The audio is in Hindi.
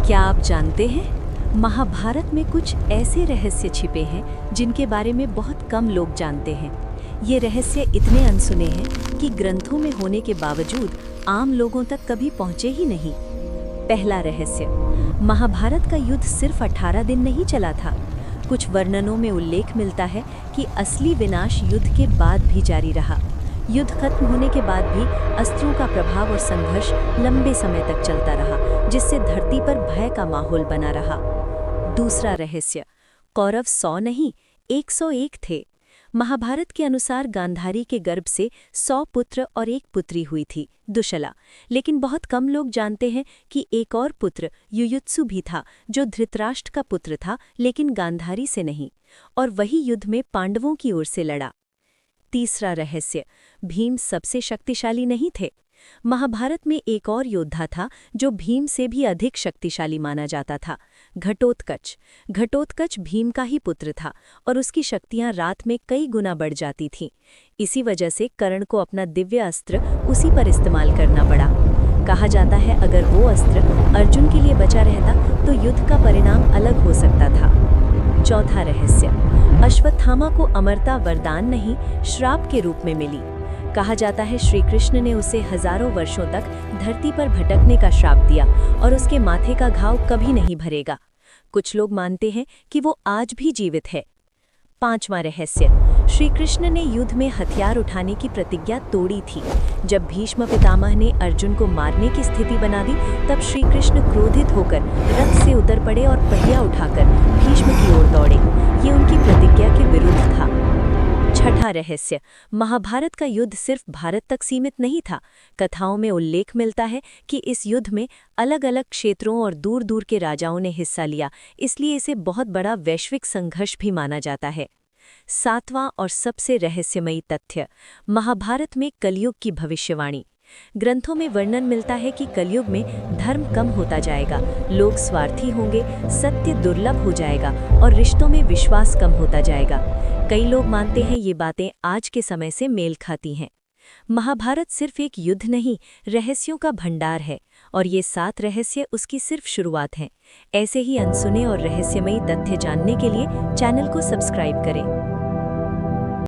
क्या आप जानते हैं, महाभारत में कुछ ऐसे रहस्य छिपे हैं जिनके बारे में बहुत कम लोग जानते हैं। ये रहस्य इतने अनसुने हैं कि ग्रंथों में होने के बावजूद आम लोगों तक कभी पहुँचे ही नहीं। पहला रहस्य, महाभारत का युद्ध सिर्फ 18 दिन नहीं चला था। कुछ वर्णनों में उल्लेख मिलता है कि असली विनाश युद्ध के बाद भी जारी रहा। युद्ध खत्म होने के बाद भी अस्त्रों का प्रभाव और संघर्ष लंबे समय तक चलता रहा, जिससे धरती पर भय का माहौल बना रहा। दूसरा रहस्य, कौरव 100 नहीं 101 थे। महाभारत के अनुसार गांधारी के गर्भ से 100 पुत्र और एक पुत्री हुई थी, दुशला। लेकिन बहुत कम लोग जानते हैं कि एक और पुत्र युयुत्सु भी था, जो धृतराष्ट्र का पुत्र था, लेकिन गांधारी से नहीं, और वही युद्ध में पांडवों की ओर से लड़ा। तीसरा रहस्य, भीम सबसे शक्तिशाली नहीं थे। महाभारत में एक और योद्धा था जो भीम से भी अधिक शक्तिशाली माना जाता था, घटोत्कच। घटोत्कच भीम का ही पुत्र था और उसकी शक्तियां रात में कई गुना बढ़ जाती थीं। इसी वजह से कर्ण को अपना दिव्य अस्त्र उसी पर इस्तेमाल करना पड़ा। कहा जाता है अगर वो अस्त्र अर्जुन के लिए बचा रहता तो युद्ध का परिणाम अलग हो सकता था। चौथा रहस्य, अश्वत्थामा को अमरता वरदान नहीं, श्राप के रूप में मिली। कहा जाता है श्री कृष्ण ने उसे हजारों वर्षों तक धरती पर भटकने का श्राप दिया और उसके माथे का घाव कभी नहीं भरेगा। कुछ लोग मानते हैं कि वो आज भी जीवित है। पांचवां रहस्य, श्री कृष्ण ने युद्ध में हथियार उठाने की प्रतिज्ञा तोड़ी थी। जब भीष्म पितामह ने अर्जुन को मारने की स्थिति बना दी, तब श्री कृष्ण क्रोधित होकर रथ से उतर पड़े और पहिया उठाकर भीष्म की ओर दौड़े। ये उनकी प्रतिज्ञा के विरुद्ध था। छठा रहस्य, महाभारत का युद्ध सिर्फ भारत तक सीमित नहीं था। कथाओं में उल्लेख मिलता है कि इस युद्ध में अलग अलग क्षेत्रों और दूर दूर के राजाओं ने हिस्सा लिया, इसलिए इसे बहुत बड़ा वैश्विक संघर्ष भी माना जाता है। सातवां और सबसे रहस्यमयी तथ्य, महाभारत में कलयुग की भविष्यवाणी। ग्रंथों में वर्णन मिलता है कि कलयुग में धर्म कम होता जाएगा, लोग स्वार्थी होंगे, सत्य दुर्लभ हो जाएगा और रिश्तों में विश्वास कम होता जाएगा। कई लोग मानते हैं ये बातें आज के समय से मेल खाती हैं। महाभारत सिर्फ एक युद्ध नहीं, रहस्यों का भंडार है, और ये 7 रहस्य उसकी सिर्फ शुरुआत हैं। ऐसे ही अनसुने और रहस्यमयी तथ्य जानने के लिए चैनल को सब्सक्राइब करें।